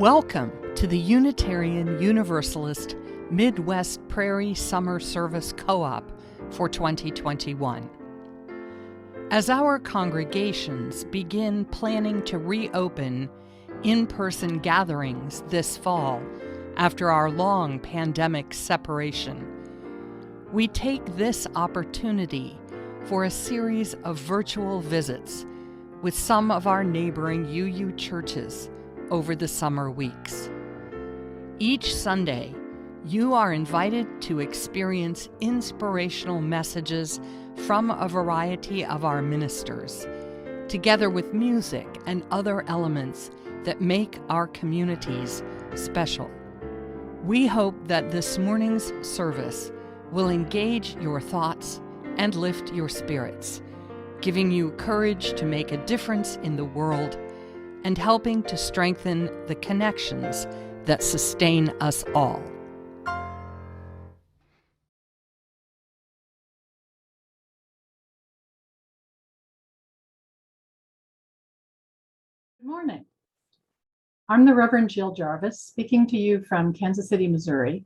Welcome to the Unitarian Universalist Midwest Prairie Summer Service Co-op for 2021. As our congregations begin planning to reopen in-person gatherings this fall after our long pandemic separation, we take this opportunity for a series of virtual visits with some of our neighboring UU churches over the summer weeks. Each Sunday, you are invited to experience inspirational messages from a variety of our ministers, together with music and other elements that make our communities special. We hope that this morning's service will engage your thoughts and lift your spirits, giving you courage to make a difference in the world and helping to strengthen the connections that sustain us all. Good morning. I'm the Reverend Jill Jarvis, speaking to you from Kansas City, Missouri,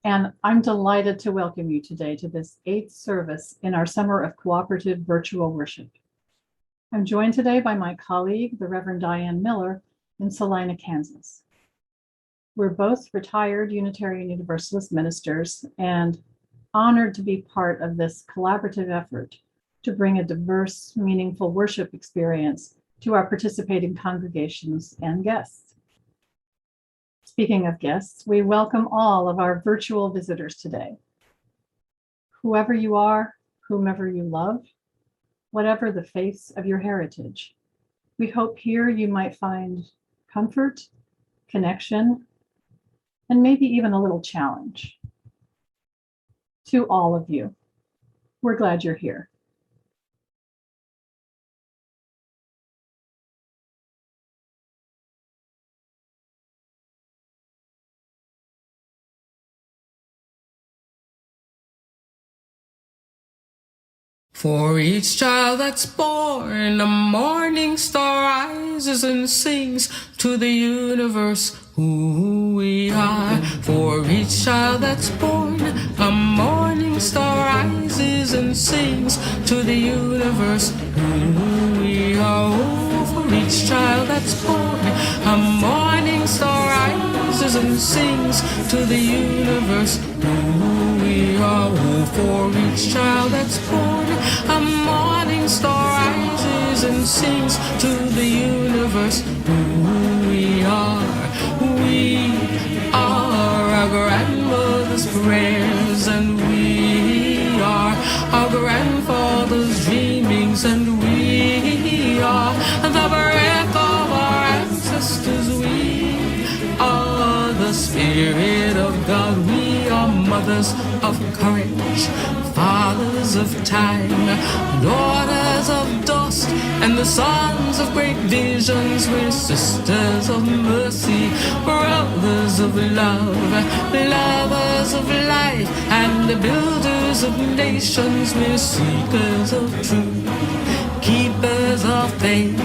and I'm delighted to welcome you today to this 8th service in our Summer of Cooperative Virtual Worship. I'm joined today by my colleague, the Reverend Diane Miller, in Salina, Kansas. We're both retired Unitarian Universalist ministers and honored to be part of this collaborative effort to bring a diverse, meaningful worship experience to our participating congregations and guests. Speaking of guests, we welcome all of our virtual visitors today. Whoever you are, whomever you love, whatever the faith of your heritage, we hope here you might find comfort, connection, and maybe even a little challenge. To all of you, we're glad you're here. For each child that's born, a morning star rises and sings to the universe who we are. For each child that's born, a morning star rises and sings to the universe who we are. Oh, for each child that's born, a morning star rises and sings to the universe who we are. Oh, for each child that's born, a morning star rises and sings to the universe who we are. We are our grandmother's prayers, and we are our grandfather's dreamings, and we are the breath of our ancestors. We are the Spirit of God. We are mothers of courage, fathers of time, daughters of dust, and the sons of great visions. We're sisters of mercy, brothers of love, lovers of life, and the builders of nations. We're seekers of truth, keepers of faith,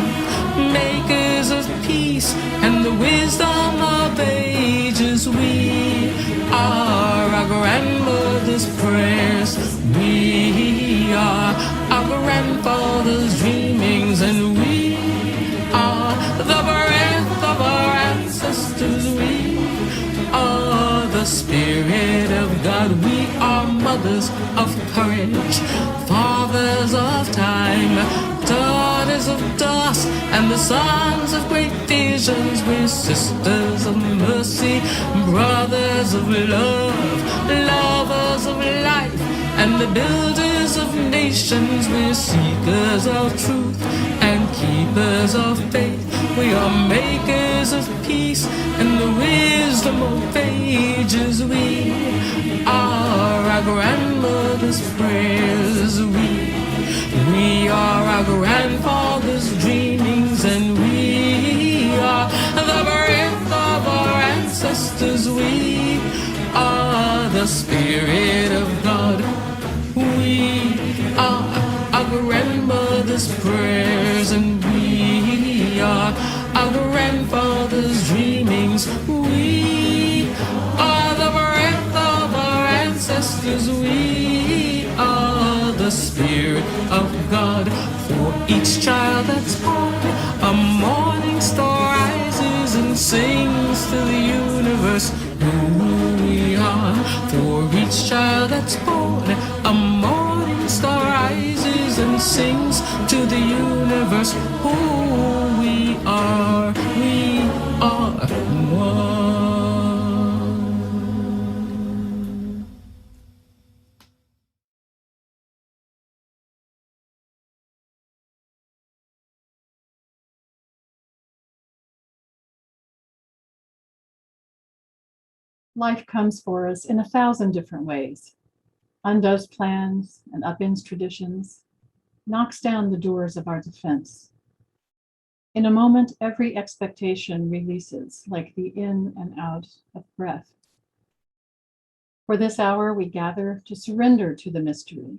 makers of peace, and the wisdom of ages. We are our grandmother's prayers. We are our grandfather's dreamings, and we are the breath of our ancestors. We are the Spirit of God. We are mothers of courage, fathers of time, daughters of dust, and the sons of great visions. We're sisters of mercy, brothers of love, lovers of life, and the builders of nations. We're seekers of truth and keepers of faith. We are makers of peace and the wisdom of ages. We are our grandmother's prayers. We are our grandfather's dreamings, and we are the breath of our ancestors. We are the Spirit of God. We are our grandmother's prayers, and we are our grandfather's grandfather's dreamings. We are the breath of our ancestors. We are the Spirit of God. For each child that's born, a morning star rises and sings to the universe who we are. For each child that's born, a morning star rises and sings to the universe who we are. We are one. Life comes for us in 1,000 different ways, undoes plans and upends traditions, knocks down the doors of our defense. In a moment, every expectation releases like the in and out of breath. For this hour, we gather to surrender to the mystery,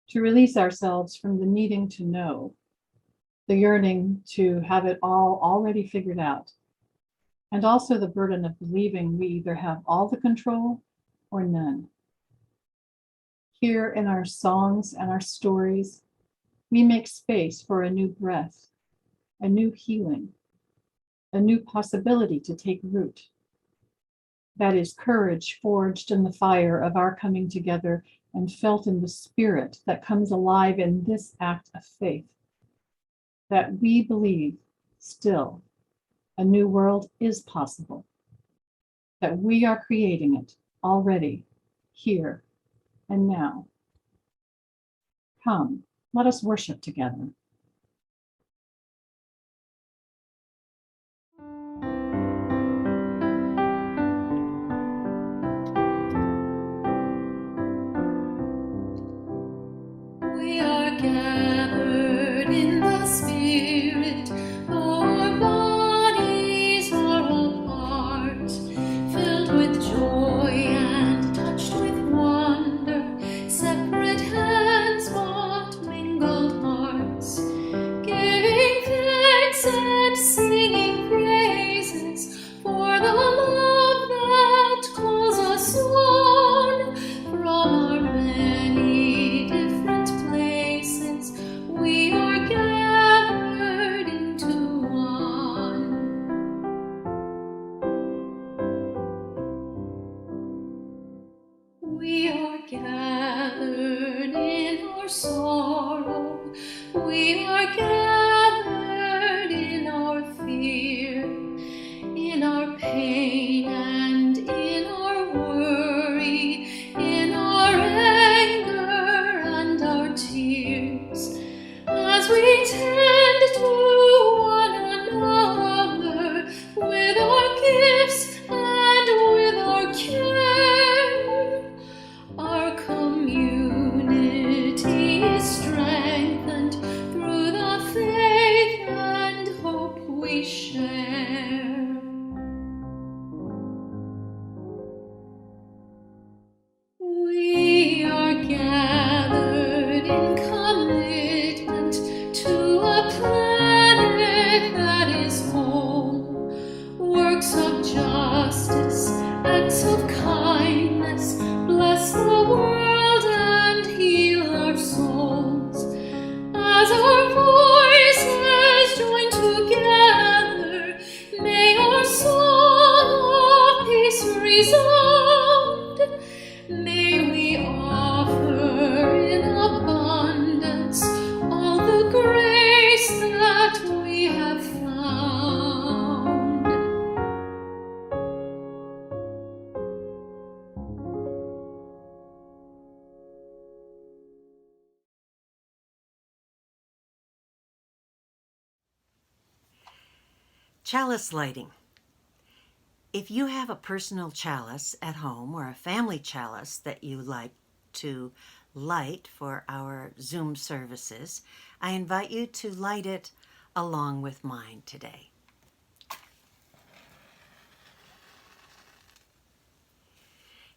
to release ourselves from the needing to know, the yearning to have it all already figured out, and also the burden of believing we either have all the control or none. Here in our songs and our stories, we make space for a new breath, a new healing, a new possibility to take root. That is courage forged in the fire of our coming together and felt in the spirit that comes alive in this act of faith. That we believe still a new world is possible, that we are creating it already, here and now. Come, let us worship together. We are gathered in the Spirit, our bodies are all part, filled with joy and touched with wonder, separate hands but mingled hearts, giving thanks and singing praises for the love that calls us on from our many different places. We are gathered into one. We are gathered in our sorrow. We are gathered in our fear, in our pain and in our worry, in our anger and our tears, as we tend to one another with our gifts and with our care. Our community is strengthened through the faith and hope we share. We are gathered in commitment to a planet that is whole, works of justice, acts of kindness, bless the world and heal our souls. As our voices join together, may our song of peace resound. May we offer in abundance all the grace that we have found. Chalice lighting. If you have a personal chalice at home or a family chalice that you like to light for our Zoom services, I invite you to light it along with mine today.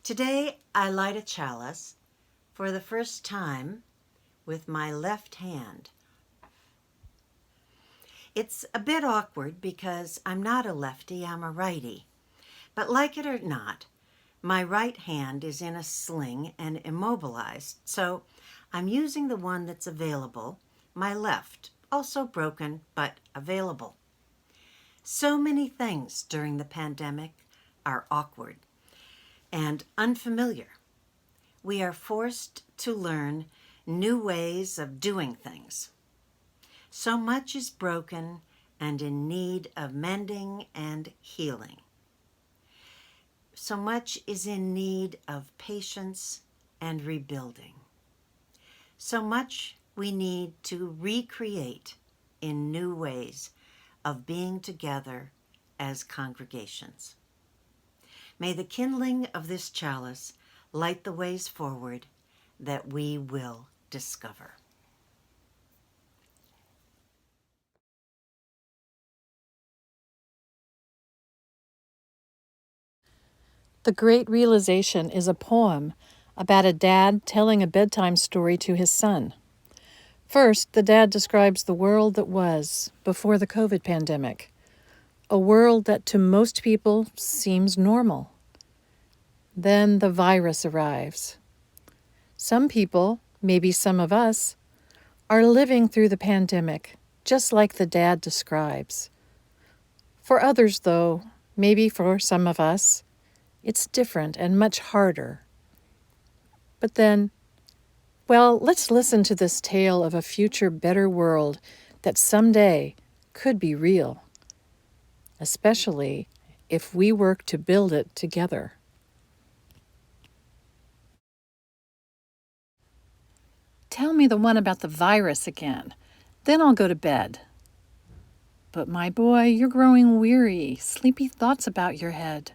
Today I light a chalice for the first time with my left hand. It's a bit awkward because I'm not a lefty, I'm a righty. But like it or not, my right hand is in a sling and immobilized, so I'm using the one that's available, my left, also broken but available. So many things during the pandemic are awkward and unfamiliar. We are forced to learn new ways of doing things. So much is broken and in need of mending and healing. So much is in need of patience and rebuilding. So much we need to recreate in new ways of being together as congregations. May the kindling of this chalice light the ways forward that we will discover. The Great Realization is a poem about a dad telling a bedtime story to his son. First, the dad describes the world that was before the COVID pandemic, a world that to most people seems normal. Then the virus arrives. Some people, maybe some of us, are living through the pandemic, just like the dad describes. For others, though, maybe for some of us, it's different and much harder. But then, well, let's listen to this tale of a future better world that someday could be real, especially if we work to build it together. Tell me the one about the virus again, then I'll go to bed. But my boy, you're growing weary, sleepy thoughts about your head.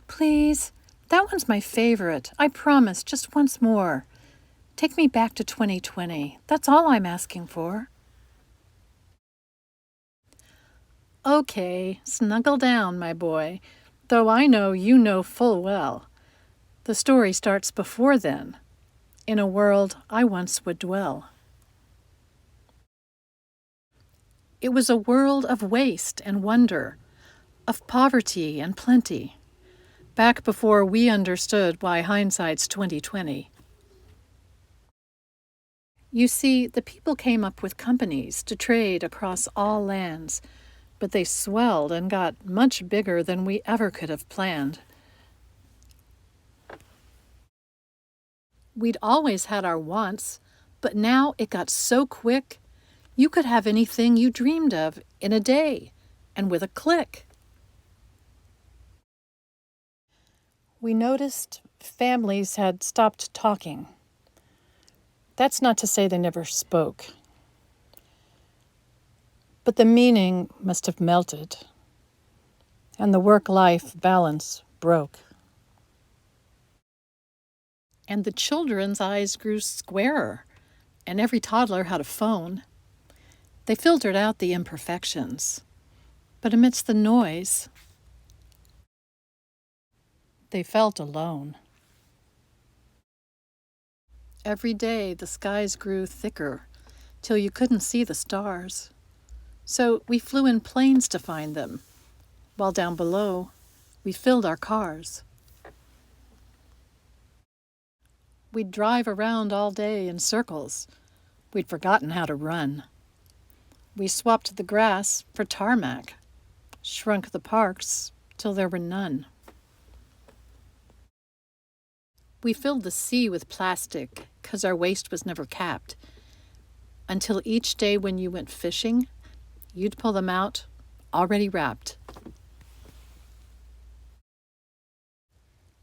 Please, that one's my favorite. I promise, just once more. Take me back to 2020. That's all I'm asking for. Okay, snuggle down, my boy, though I know you know full well. The story starts before then, in a world I once would dwell. It was a world of waste and wonder, of poverty and plenty, back before we understood why hindsight's 2020. You see, the people came up with companies to trade across all lands, but they swelled and got much bigger than we ever could have planned. We'd always had our wants, but now it got so quick, you could have anything you dreamed of in a day, and with a click. We noticed families had stopped talking. That's not to say they never spoke. But the meaning must have melted, and the work-life balance broke. And the children's eyes grew squarer, and every toddler had a phone. They filtered out the imperfections, but amidst the noise, they felt alone. Every day the skies grew thicker, till you couldn't see the stars. So we flew in planes to find them, while down below we filled our cars. We'd drive around all day in circles. We'd forgotten how to run. We swapped the grass for tarmac, shrunk the parks till there were none. We filled the sea with plastic, 'cause our waste was never capped, until each day when you went fishing, you'd pull them out, already wrapped.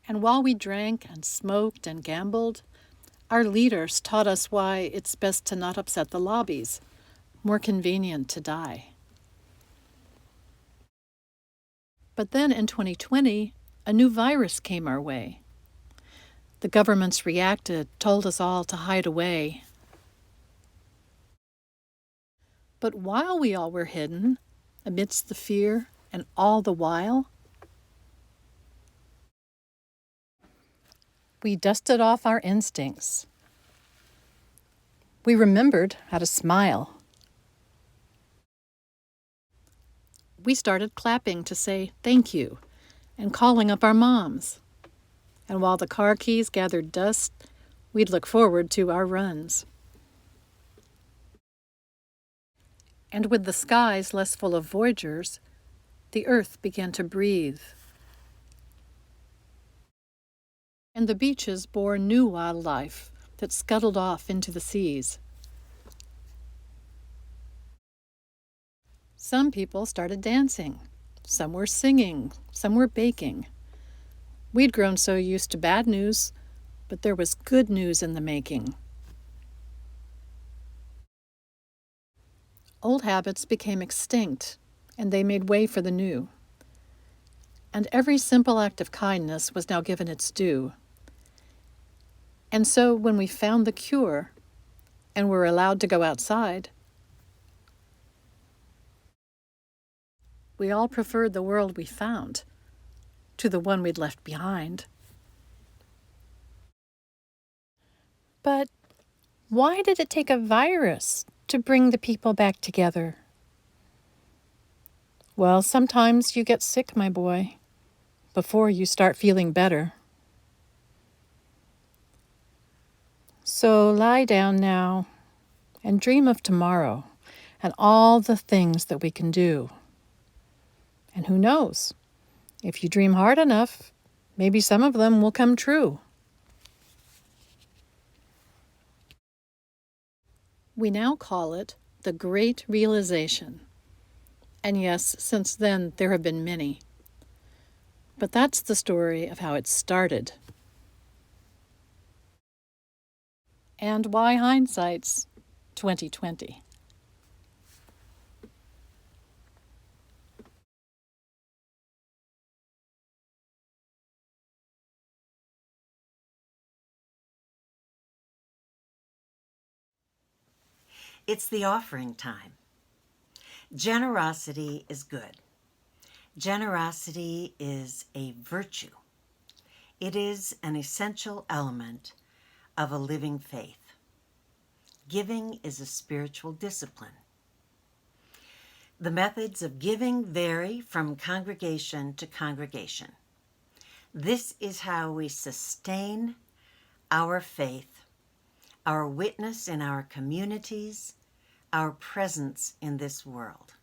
And while we drank and smoked and gambled, our leaders taught us why it's best to not upset the lobbies, more convenient to die. But then in 2020, a new virus came our way. The governments reacted, told us all to hide away. But while we all were hidden, amidst the fear and all the while, we dusted off our instincts. We remembered how to smile. we started clapping to say thank you and calling up our moms. And while the car keys gathered dust, we'd look forward to our runs. And with the skies less full of voyagers, the earth began to breathe. And the beaches bore new wildlife that scuttled off into the seas. Some people started dancing, some were singing, some were baking. We'd grown so used to bad news, but there was good news in the making. Old habits became extinct, and they made way for the new. And every simple act of kindness was now given its due. And so when we found the cure, and were allowed to go outside, we all preferred the world we found to the one we'd left behind. But why did it take a virus to bring the people back together? Well, sometimes you get sick, my boy, before you start feeling better. So lie down now and dream of tomorrow and all the things that we can do. And who knows? If you dream hard enough, maybe some of them will come true. We now call it the Great Realization. And yes, since then there have been many. But that's the story of how it started. And why hindsight's 2020. It's the offering time. Generosity is good. Generosity is a virtue. It is an essential element of a living faith. Giving is a spiritual discipline. The methods of giving vary from congregation to congregation. This is how we sustain our faith, our witness in our communities, our presence in this world.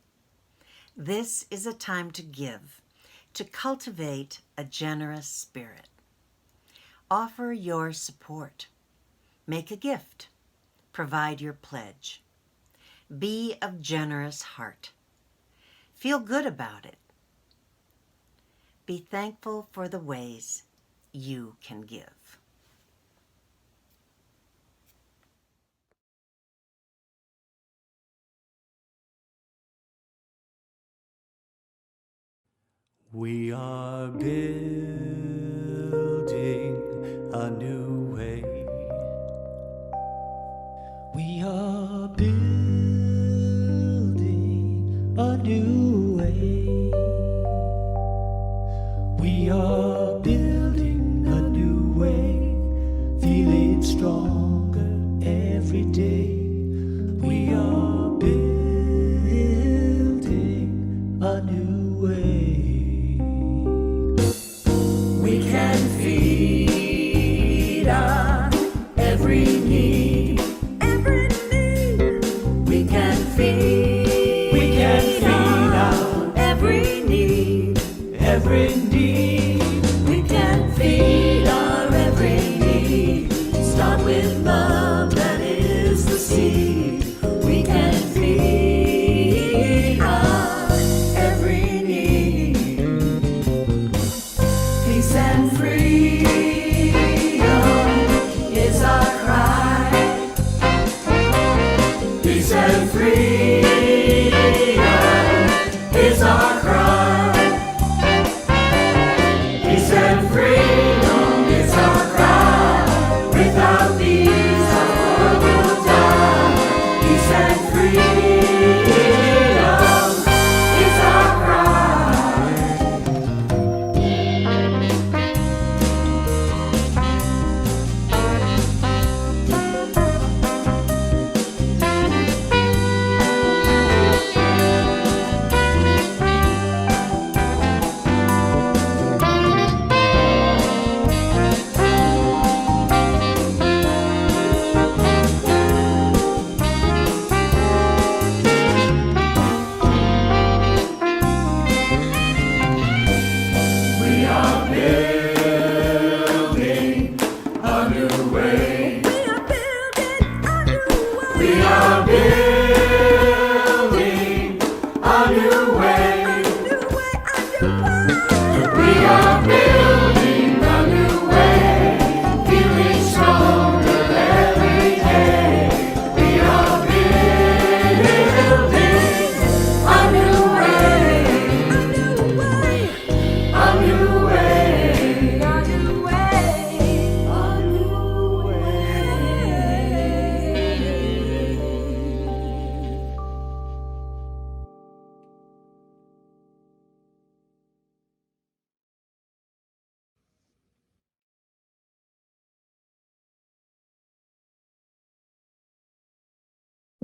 This is a time to give, to cultivate a generous spirit. Offer your support. Make a gift. Provide your pledge. Be of generous heart. Feel good about it. Be thankful for the ways you can give. We are building a new way. We are building a new way. We are building a new way, feeling stronger every day. We are building a new way. We can feed our every need. Every need. We can feed our every need. Every need. We can feed our every need. Start with love, that is the seed. We can feed our every need. Peace and freedom is our cry. Peace and freedom is our cry. Peace and freedom is our cry. Without these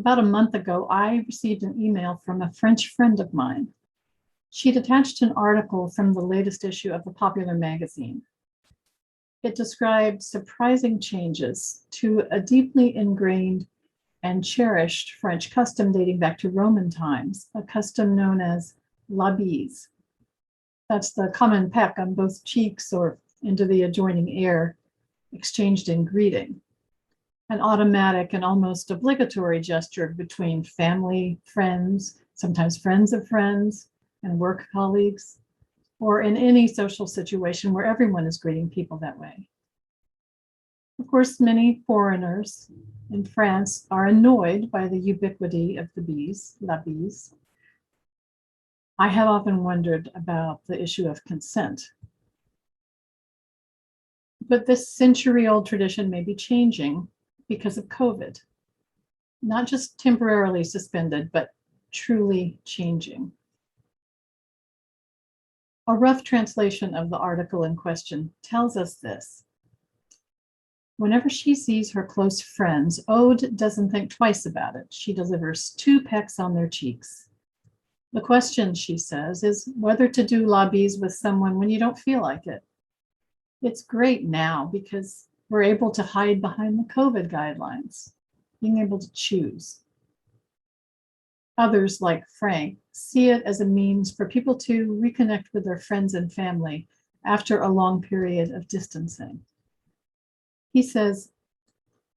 About a month ago, I received an email from a French friend of mine. She'd attached an article from the latest issue of the Popular magazine. It described surprising changes to a deeply ingrained and cherished French custom dating back to Roman times, a custom known as la bise. That's the common peck on both cheeks or into the adjoining air, exchanged in greeting. An automatic and almost obligatory gesture between family, friends, sometimes friends of friends, and work colleagues, or in any social situation where everyone is greeting people that way. Of course, many foreigners in France are annoyed by the ubiquity of the bise, la bise. I have often wondered about the issue of consent. But this century-old tradition may be changing because of COVID. Not just temporarily suspended, but truly changing. A rough translation of the article in question tells us this. Whenever she sees her close friends, Aude doesn't think twice about it. She delivers 2 pecks on their cheeks. The question, she says, is whether to do la bise with someone when you don't feel like it. It's great now because we're able to hide behind the COVID guidelines, being able to choose. Others, like Frank, see it as a means for people to reconnect with their friends and family after a long period of distancing. He says,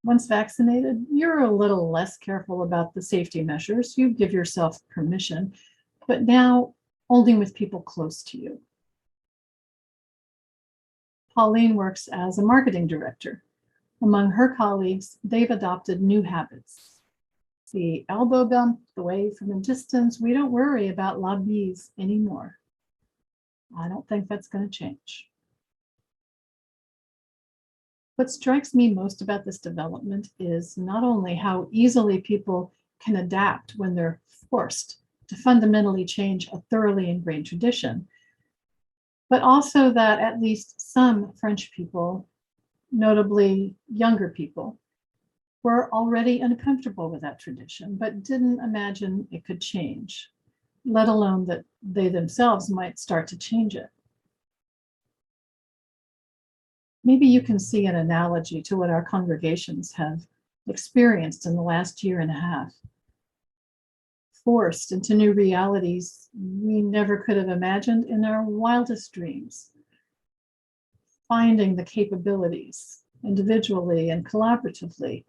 once vaccinated, you're a little less careful about the safety measures. You give yourself permission, but now only with people close to you. Pauline works as a marketing director. Among her colleagues, they've adopted new habits. The elbow bump, the wave from a distance, we don't worry about la bise anymore. I don't think that's going to change. What strikes me most about this development is not only how easily people can adapt when they're forced to fundamentally change a thoroughly ingrained tradition, but also that at least some French people, notably younger people, were already uncomfortable with that tradition, but didn't imagine it could change, let alone that they themselves might start to change it. Maybe you can see an analogy to what our congregations have experienced in the last year and a half. Forced into new realities we never could have imagined in our wildest dreams. Finding the capabilities, individually and collaboratively,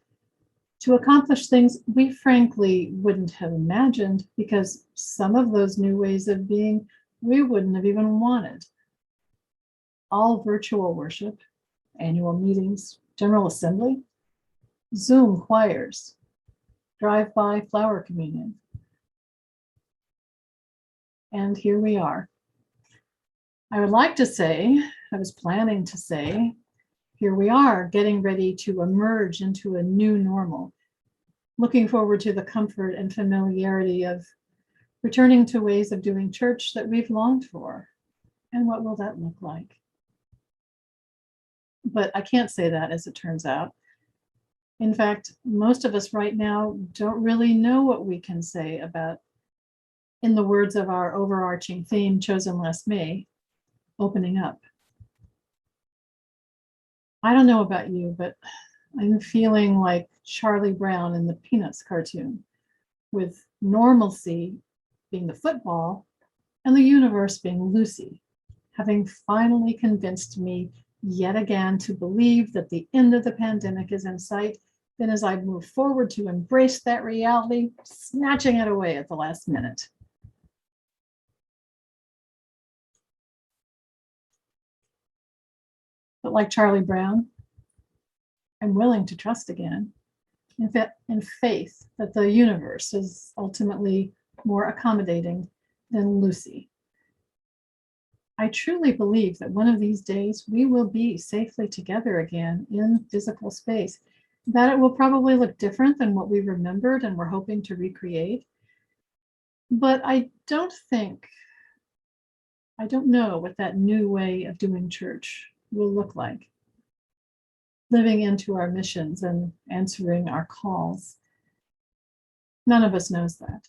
to accomplish things we frankly wouldn't have imagined because some of those new ways of being we wouldn't have even wanted. All virtual worship, annual meetings, General Assembly, Zoom choirs, drive-by flower communion. And here we are. I would like to say, I was planning to say, here we are getting ready to emerge into a new normal, looking forward to the comfort and familiarity of returning to ways of doing church that we've longed for. And what will that look like? But I can't say that, as it turns out. In fact, most of us right now don't really know what we can say about, in the words of our overarching theme chosen last May, opening up. I don't know about you, but I'm feeling like Charlie Brown in the Peanuts cartoon, with normalcy being the football and the universe being Lucy, having finally convinced me yet again to believe that the end of the pandemic is in sight. Then as I move forward to embrace that reality, snatching it away at the last minute. But like Charlie Brown, I'm willing to trust again in faith that the universe is ultimately more accommodating than Lucy. I truly believe that one of these days we will be safely together again in physical space, that it will probably look different than what we remembered and we're hoping to recreate. But I don't know what that new way of doing church will look like. Living into our missions and answering our calls. None of us knows that.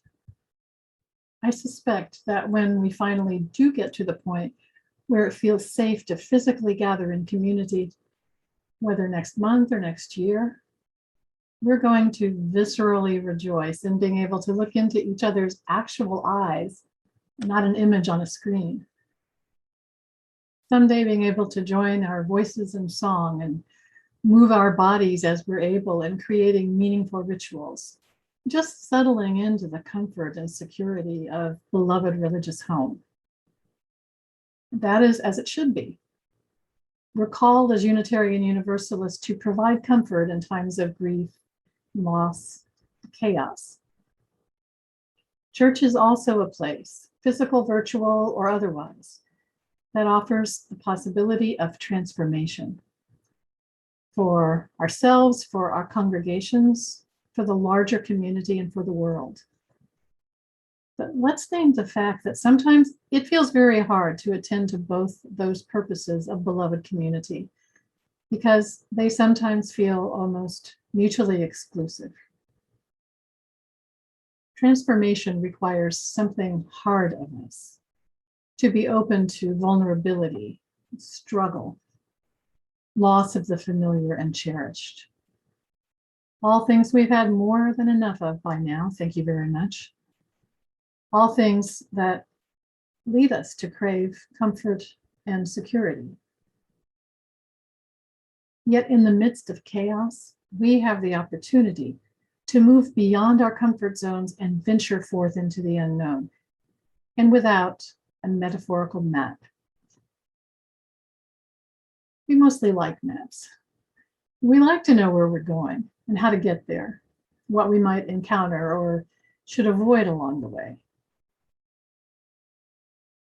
I suspect that when we finally do get to the point where it feels safe to physically gather in community, whether next month or next year, we're going to viscerally rejoice in being able to look into each other's actual eyes, not an image on a screen. Someday being able to join our voices in song and move our bodies as we're able in creating meaningful rituals, just settling into the comfort and security of beloved religious home. That is as it should be. We're called as Unitarian Universalists to provide comfort in times of grief, loss, chaos. Church is also a place, physical, virtual, or otherwise, that offers the possibility of transformation for ourselves, for our congregations, for the larger community, and for the world. But let's name the fact that sometimes it feels very hard to attend to both those purposes of beloved community, because they sometimes feel almost mutually exclusive. Transformation requires something hard of us, to be open to vulnerability, struggle, loss of the familiar and cherished. All things we've had more than enough of by now, thank you very much. All things that lead us to crave comfort and security. Yet in the midst of chaos, we have the opportunity to move beyond our comfort zones and venture forth into the unknown, and without a metaphorical map. We mostly like maps. We like to know where we're going and how to get there, what we might encounter or should avoid along the way.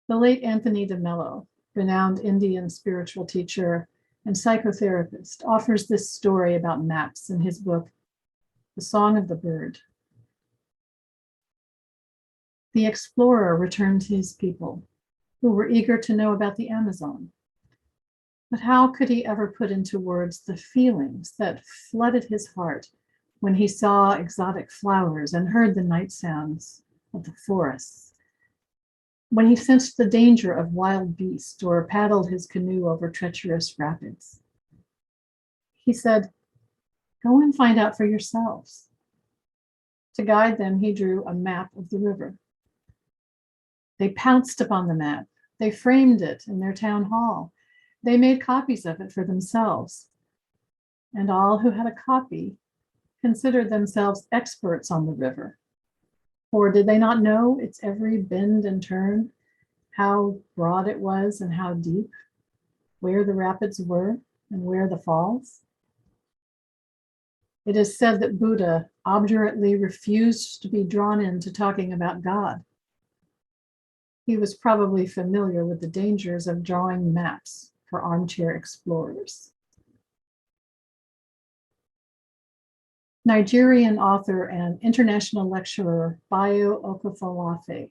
The late Anthony de Mello, renowned Indian spiritual teacher and psychotherapist, offers this story about maps in his book, The Song of the Bird. The explorer returned to his people, who were eager to know about the Amazon. But how could he ever put into words the feelings that flooded his heart when he saw exotic flowers and heard the night sounds of the forests? When he sensed the danger of wild beasts or paddled his canoe over treacherous rapids? He said, "Go and find out for yourselves." To guide them, he drew a map of the river. They pounced upon the map. They framed it in their town hall. They made copies of it for themselves. And all who had a copy considered themselves experts on the river. Or did they not know its every bend and turn, how broad it was and how deep, where the rapids were and where the falls? It is said that Buddha obdurately refused to be drawn into talking about God. He was probably familiar with the dangers of drawing maps for armchair explorers. Nigerian author and international lecturer Bayo Okafalafe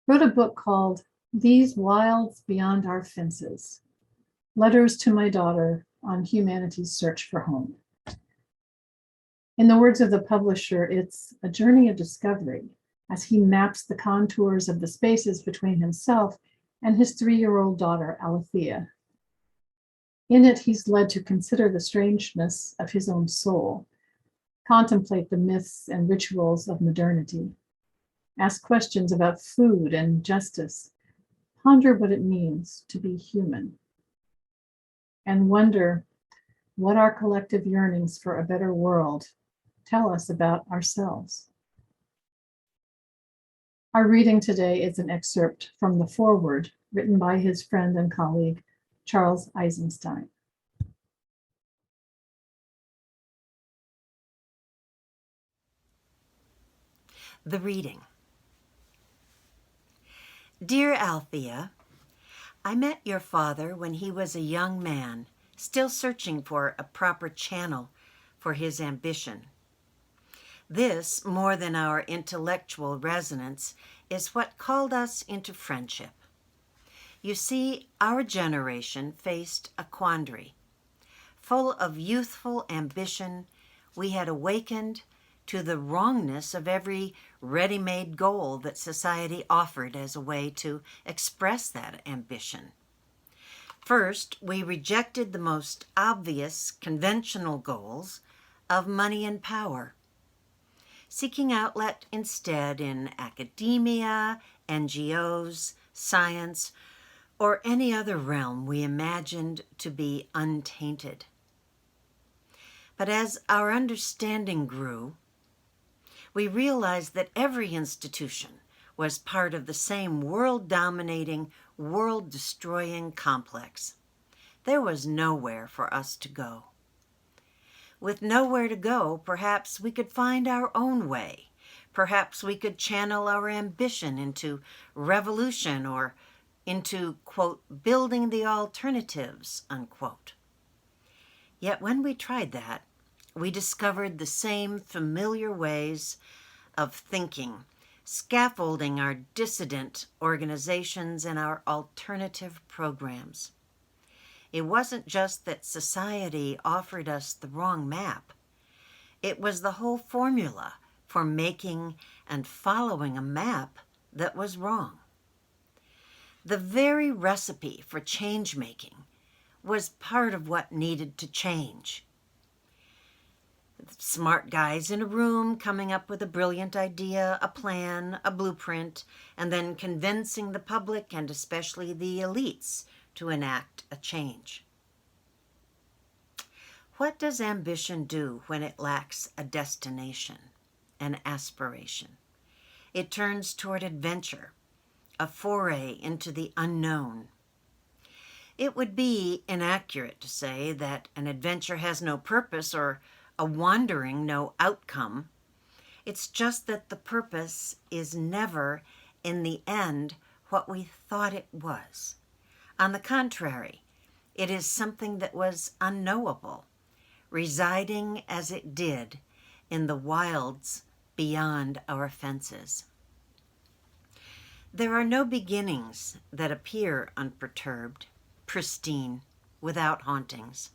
wrote a book called These Wilds Beyond Our Fences, Letters to My Daughter on Humanity's Search for Home. In the words of the publisher, it's a journey of discovery as he maps the contours of the spaces between himself and his 3-year-old daughter, Alethea. In it, he's led to consider the strangeness of his own soul, contemplate the myths and rituals of modernity, ask questions about food and justice, ponder what it means to be human, and wonder what our collective yearnings for a better world tell us about ourselves. Our reading today is an excerpt from the foreword written by his friend and colleague, Charles Eisenstein. The reading. Dear Althea, I met your father when he was a young man, still searching for a proper channel for his ambition. This, more than our intellectual resonance, is what called us into friendship. You see, our generation faced a quandary. Full of youthful ambition, we had awakened to the wrongness of every ready-made goal that society offered as a way to express that ambition. First, we rejected the most obvious conventional goals of money and power, seeking outlet instead in academia, NGOs, science, or any other realm we imagined to be untainted. But as our understanding grew, we realized that every institution was part of the same world-dominating, world-destroying complex. There was nowhere for us to go. With nowhere to go, perhaps we could find our own way. Perhaps we could channel our ambition into revolution or into, quote, building the alternatives, unquote. Yet when we tried that, we discovered the same familiar ways of thinking, scaffolding our dissident organizations and our alternative programs. It wasn't just that society offered us the wrong map. It was the whole formula for making and following a map that was wrong. The very recipe for change-making was part of what needed to change. Smart guys in a room coming up with a brilliant idea, a plan, a blueprint, and then convincing the public and especially the elites to enact a change. What does ambition do when it lacks a destination, an aspiration? It turns toward adventure, a foray into the unknown. It would be inaccurate to say that an adventure has no purpose or a wandering no outcome. It's just that the purpose is never, in the end, what we thought it was. On the contrary, it is something that was unknowable, residing as it did in the wilds beyond our fences. There are no beginnings that appear unperturbed, pristine, without hauntings.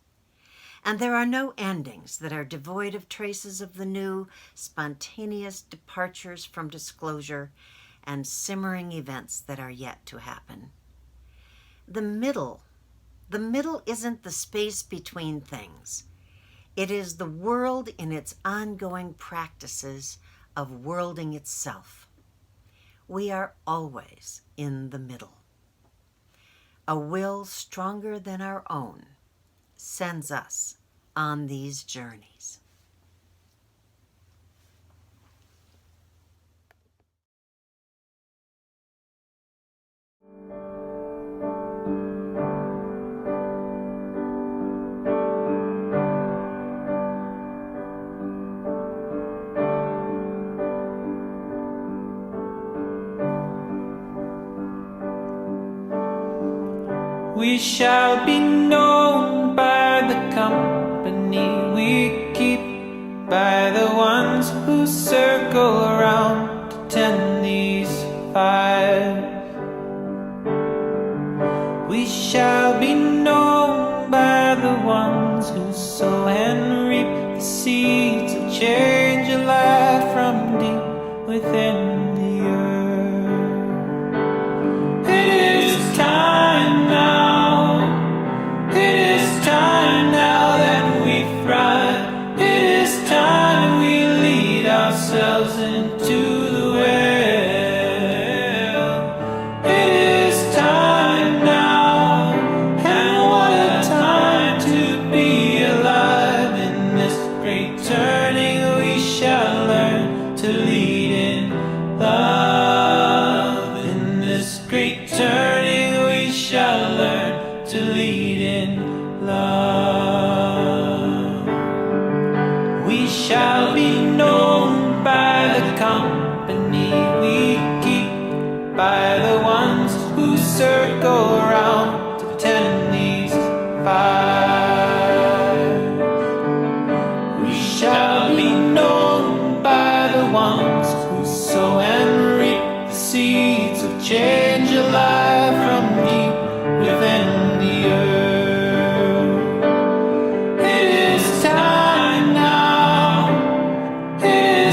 And there are no endings that are devoid of traces of the new, spontaneous departures from disclosure and simmering events that are yet to happen. The middle isn't the space between things. It is the world in its ongoing practices of worlding itself. We are always in the middle. A will stronger than our own sends us on these journeys. We shall be known by the company we keep, by the ones who circle around to tend these fires. We shall be known by the ones who sow and reap the seeds of change alive from deep within the earth. It is time now. It is time now that we thrive. It is time we lead ourselves into the well. It is time now, and what a time to be alive. In this great turning we shall learn to lead in love. In this great turning we shall learn to lead in love. We shall be known by the company we keep, by the ones who circle around to tend these fires. We shall be known by the ones who sow and reap the seeds of change alive from deep within the earth. It is time now. It is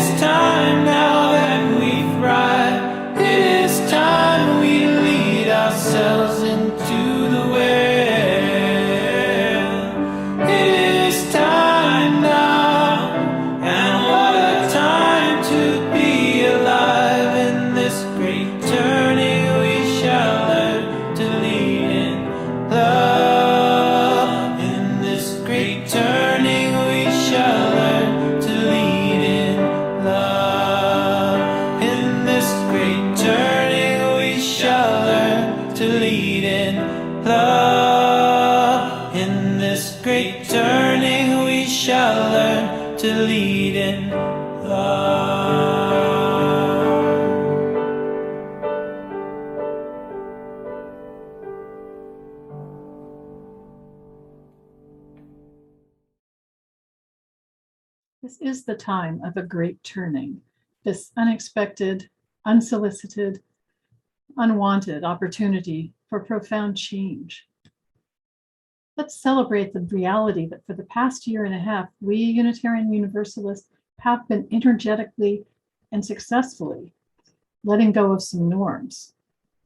turning, we shall learn to lead in love. This is the time of a great turning, this unexpected, unsolicited, unwanted opportunity for profound change. Let's celebrate the reality that for the past year and a half, we Unitarian Universalists have been energetically and successfully letting go of some norms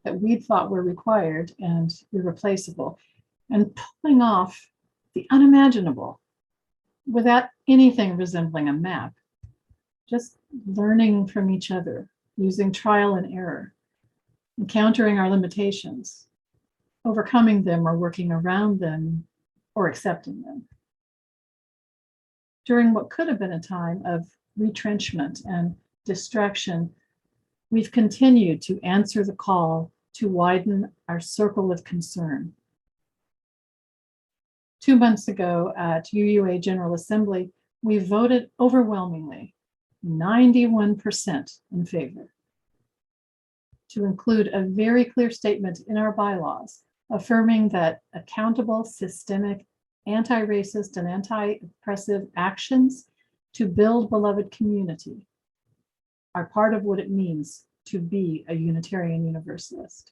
that we thought were required and irreplaceable, and pulling off the unimaginable without anything resembling a map, just learning from each other, using trial and error, encountering our limitations, overcoming them or working around them or accepting them. During what could have been a time of retrenchment and distraction, we've continued to answer the call to widen our circle of concern. 2 months ago at UUA General Assembly, we voted overwhelmingly, 91% in favor, to include a very clear statement in our bylaws affirming that accountable, systemic, anti-racist, and anti-oppressive actions to build beloved community are part of what it means to be a Unitarian Universalist.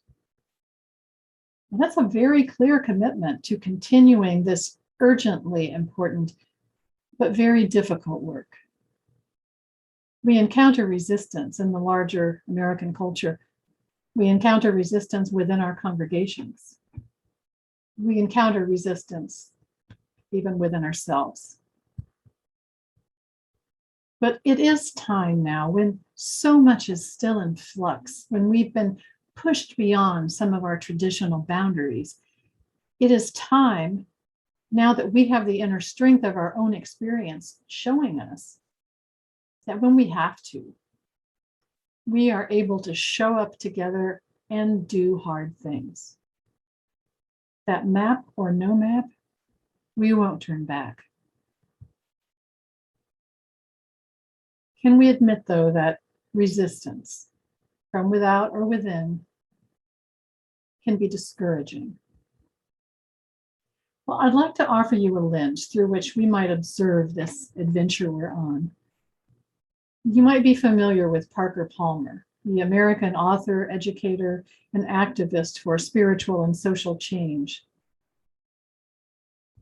And that's a very clear commitment to continuing this urgently important but very difficult work. We encounter resistance in the larger American culture. We encounter resistance within our congregations. We encounter resistance even within ourselves. But it is time now, when so much is still in flux, when we've been pushed beyond some of our traditional boundaries, it is time, now that we have the inner strength of our own experience showing us that when we have to, we are able to show up together and do hard things. That map or no map, we won't turn back. Can we admit, though, that resistance from without or within can be discouraging? Well, I'd like to offer you a lens through which we might observe this adventure we're on. You might be familiar with Parker Palmer, the American author, educator, and activist for spiritual and social change.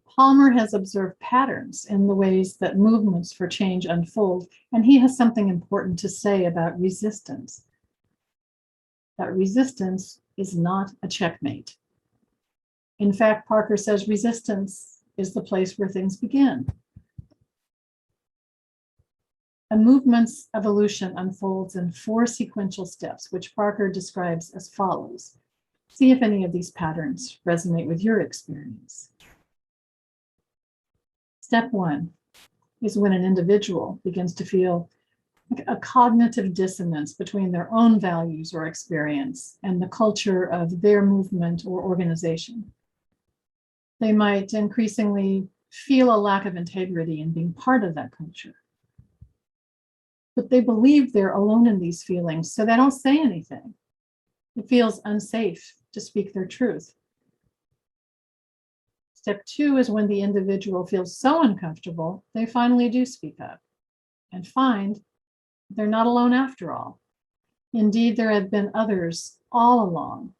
Palmer has observed patterns in the ways that movements for change unfold, and he has something important to say about resistance. That resistance is not a checkmate. In fact, Parker says resistance is the place where things begin. A movement's evolution unfolds in 4 sequential steps, which Parker describes as follows. See if any of these patterns resonate with your experience. Step 1 is when an individual begins to feel a cognitive dissonance between their own values or experience and the culture of their movement or organization. They might increasingly feel a lack of integrity in being part of that culture. But they believe they're alone in these feelings, so they don't say anything. It feels unsafe to speak their truth. Step 2 is when the individual feels so uncomfortable, they finally do speak up and find they're not alone after all. Indeed, there have been others all along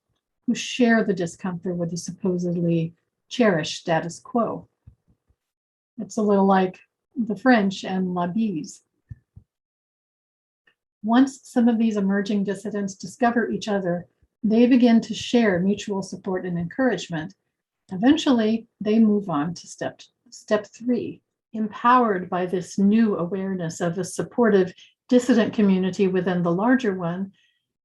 who share the discomfort with the supposedly cherished status quo. It's a little like the French and La Bise. Once some of these emerging dissidents discover each other, they begin to share mutual support and encouragement. Eventually, they move on to step 3. Empowered by this new awareness of a supportive dissident community within the larger one,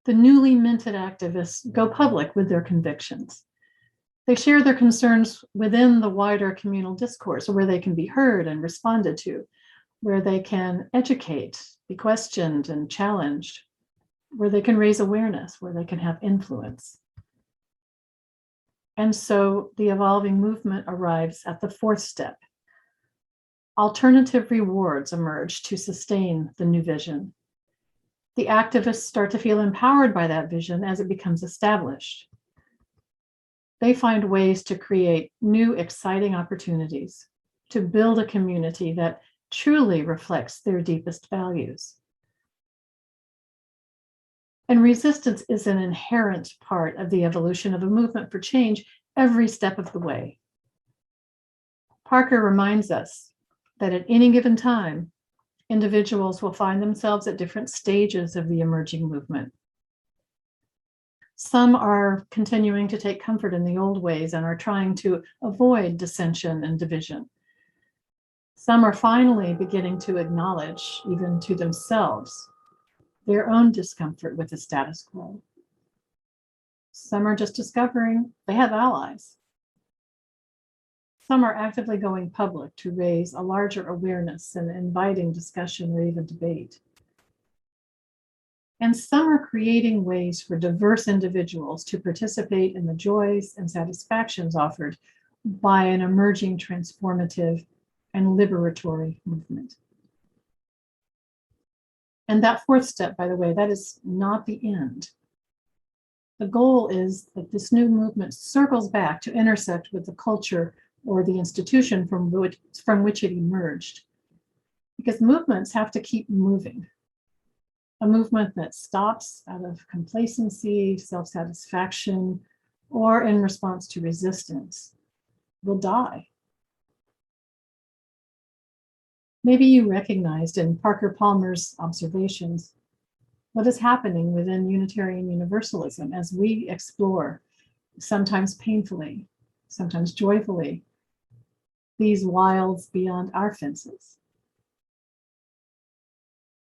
the newly minted activists go public with their convictions. They share their concerns within the wider communal discourse, where they can be heard and responded to, where they can educate, be questioned and challenged, where they can raise awareness, where they can have influence. And so the evolving movement arrives at the 4th step, Alternative rewards emerge to sustain the new vision. The activists start to feel empowered by that vision as it becomes established. They find ways to create new, exciting opportunities to build a community that truly reflects their deepest values. And resistance is an inherent part of the evolution of a movement for change every step of the way. Parker reminds us that at any given time, individuals will find themselves at different stages of the emerging movement. Some are continuing to take comfort in the old ways and are trying to avoid dissension and division. Some are finally beginning to acknowledge, even to themselves, their own discomfort with the status quo. Some are just discovering they have allies. Some are actively going public to raise a larger awareness and inviting discussion or even debate. And some are creating ways for diverse individuals to participate in the joys and satisfactions offered by an emerging transformative and liberatory movement. And that fourth step, by the way, that is not the end. The goal is that this new movement circles back to intersect with the culture or the institution from which it emerged. Because movements have to keep moving. A movement that stops out of complacency, self-satisfaction, or in response to resistance will die. Maybe you recognized in Parker Palmer's observations what is happening within Unitarian Universalism as we explore, sometimes painfully, sometimes joyfully, these wilds beyond our fences.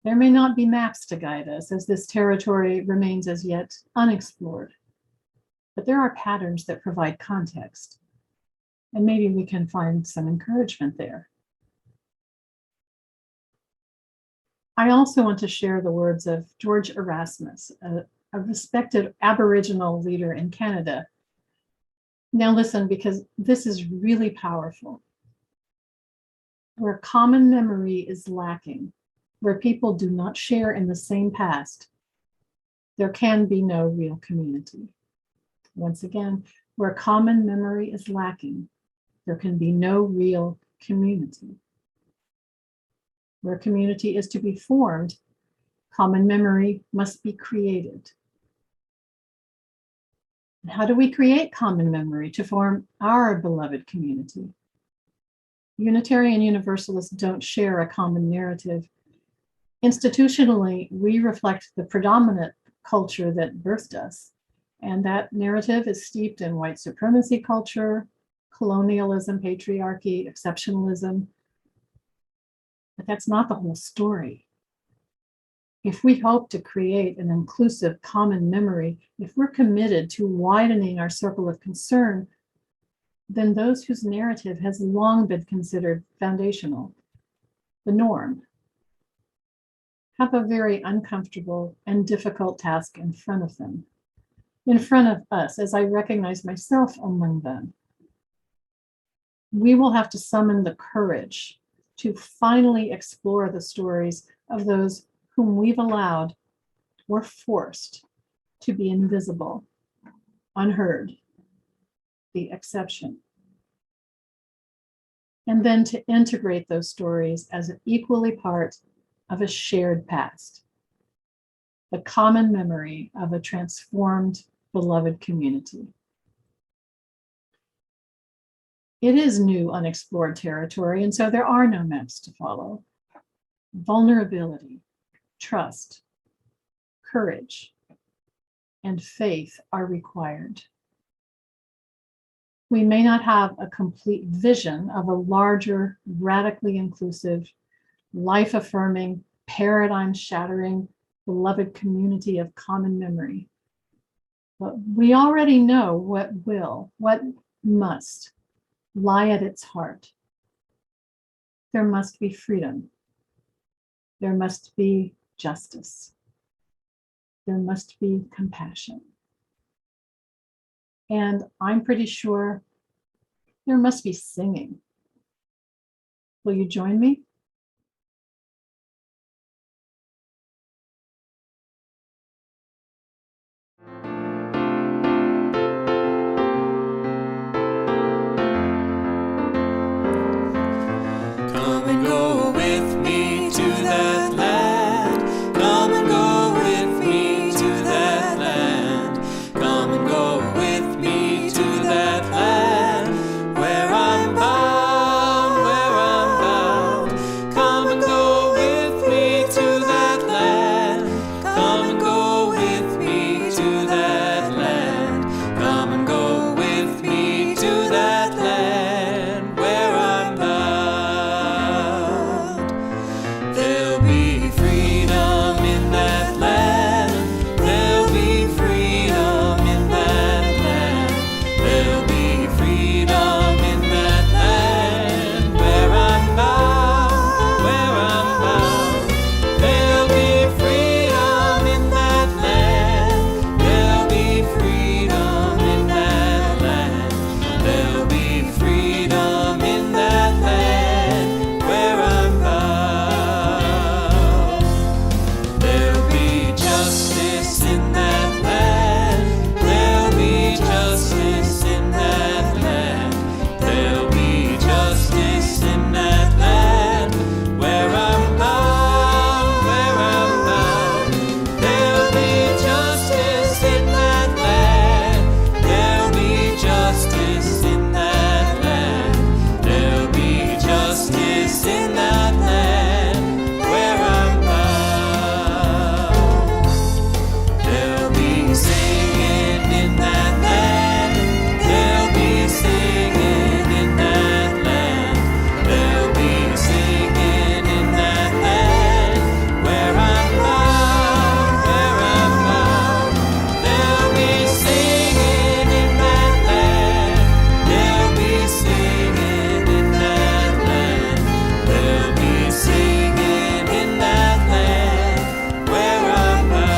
There may not be maps to guide us as this territory remains as yet unexplored, but there are patterns that provide context, and maybe we can find some encouragement there. I also want to share the words of George Erasmus, a respected Aboriginal leader in Canada. Now listen, because this is really powerful. Where common memory is lacking, where people do not share in the same past, there can be no real community. Once again, where common memory is lacking, there can be no real community. Where community is to be formed, common memory must be created. And how do we create common memory to form our beloved community? Unitarian Universalists don't share a common narrative. Institutionally, we reflect the predominant culture that birthed us, and that narrative is steeped in white supremacy culture, colonialism, patriarchy, exceptionalism. But that's not the whole story. If we hope to create an inclusive common memory, if we're committed to widening our circle of concern, then those whose narrative has long been considered foundational, the norm, have a very uncomfortable and difficult task in front of them, in front of us, as I recognize myself among them. We will have to summon the courage to finally explore the stories of those whom we've allowed or forced to be invisible, unheard, the exception. And then to integrate those stories as an equally part of a shared past, the common memory of a transformed, beloved community. It is new, unexplored territory, and so there are no maps to follow. Vulnerability, trust, courage, and faith are required. We may not have a complete vision of a larger, radically inclusive, life-affirming, paradigm-shattering, beloved community of common memory. But we already know what must lie at its heart. There must be freedom. There must be justice. There must be compassion. And I'm pretty sure there must be singing. Will you join me? Come and go with me to that land. Come and go with me to that land. Come and go with me to that land where I'm bound, where I'm bound. Come and go with me to that land. Come and go with me to that land. Come and go with me to that land where I'm bound. There'll be freedom in that land. There'll be freedom in that land. There'll be freedom in that land where I'm bound, where I'm bound. There'll be freedom in that land. There'll be freedom in that land. There'll be freedom in that land where I'm bound. There'll be justice in that land. There'll be justice in that land. There'll be justice in that land where I'm bound, where I'm bound. There'll be justice in that land. There'll be justice in that land. There'll be justice in that land where I'm bound. There'll be singing in that land. There'll be singing in that land. There'll be singing in that land where I'm bound, where I'm bound. There'll be singing in that land. There'll be singing in that land. There'll be singing in that land where I'm bound.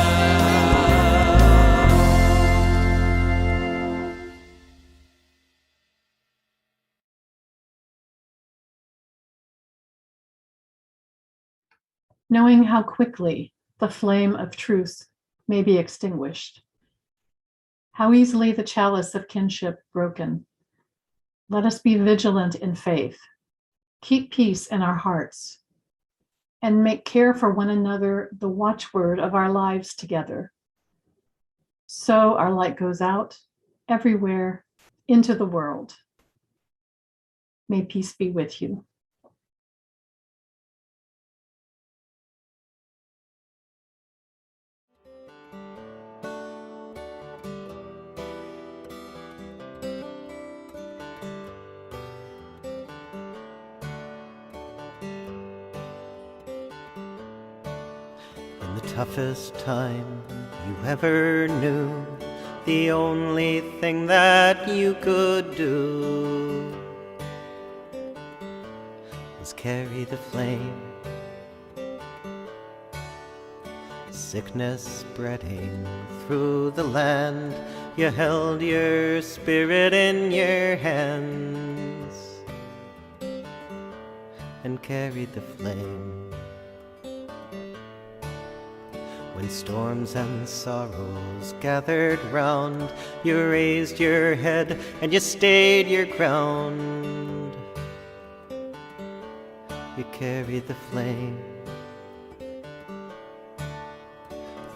Knowing how quickly the flame of truth may be extinguished, how easily the chalice of kinship broken, let us be vigilant in faith, keep peace in our hearts, and make care for one another the watchword of our lives together. So our light goes out everywhere into the world. May peace be with you. In the toughest time you ever knew, the only thing that you could do was carry the flame. Sickness spreading through the land, you held your spirit in your hands and carried the flame. When storms and sorrows gathered round, you raised your head and you stayed your ground. You carried the flame.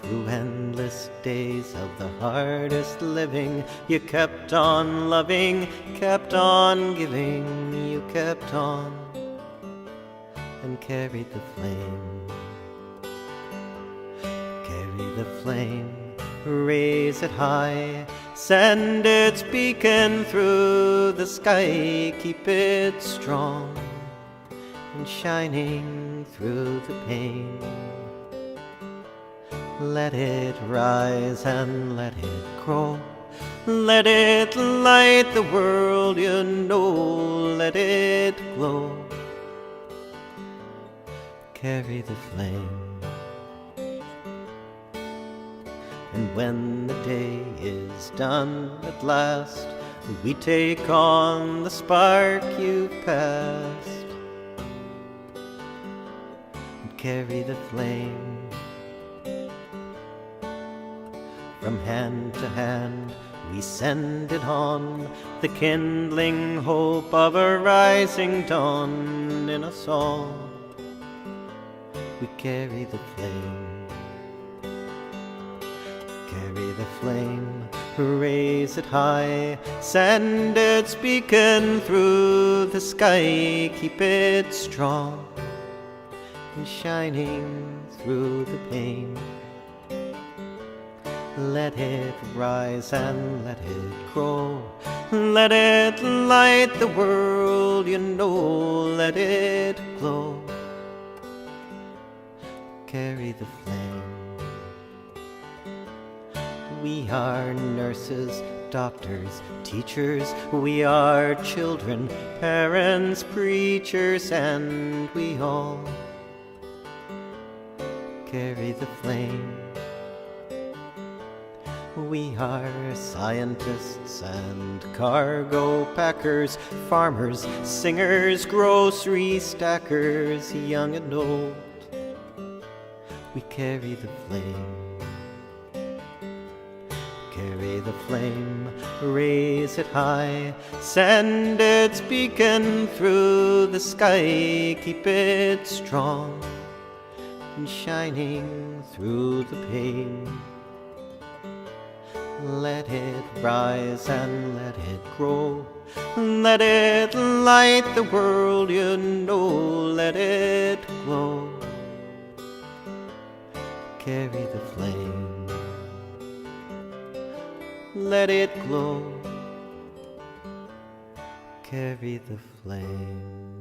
Through endless days of the hardest living, you kept on loving, kept on giving. You kept on and carried the flame. Carry the flame, raise it high, send its beacon through the sky. Keep it strong and shining through the pain. Let it rise and let it grow. Let it light the world, you know. Let it glow. Carry the flame. And when the day is done at last, we take on the spark you've passed carry the flame. From hand to hand we send it on, the kindling hope of a rising dawn. In us all we carry the flame. Carry the flame, raise it high, send its beacon through the sky. Keep it strong and shining through the pain. Let it rise and let it grow. Let it light the world, you know, let it glow. Carry the flame. We are nurses, doctors, teachers. We are children, parents, preachers, and we all carry the flame. We are scientists and cargo packers, farmers, singers, grocery stackers, young and old. We carry the flame. Carry the flame, raise it high, send its beacon through the sky. Keep it strong and shining through the pain. Let it rise and let it grow. Let it light the world, you know, let it glow. Carry the flame. Let it glow. Carry the flame.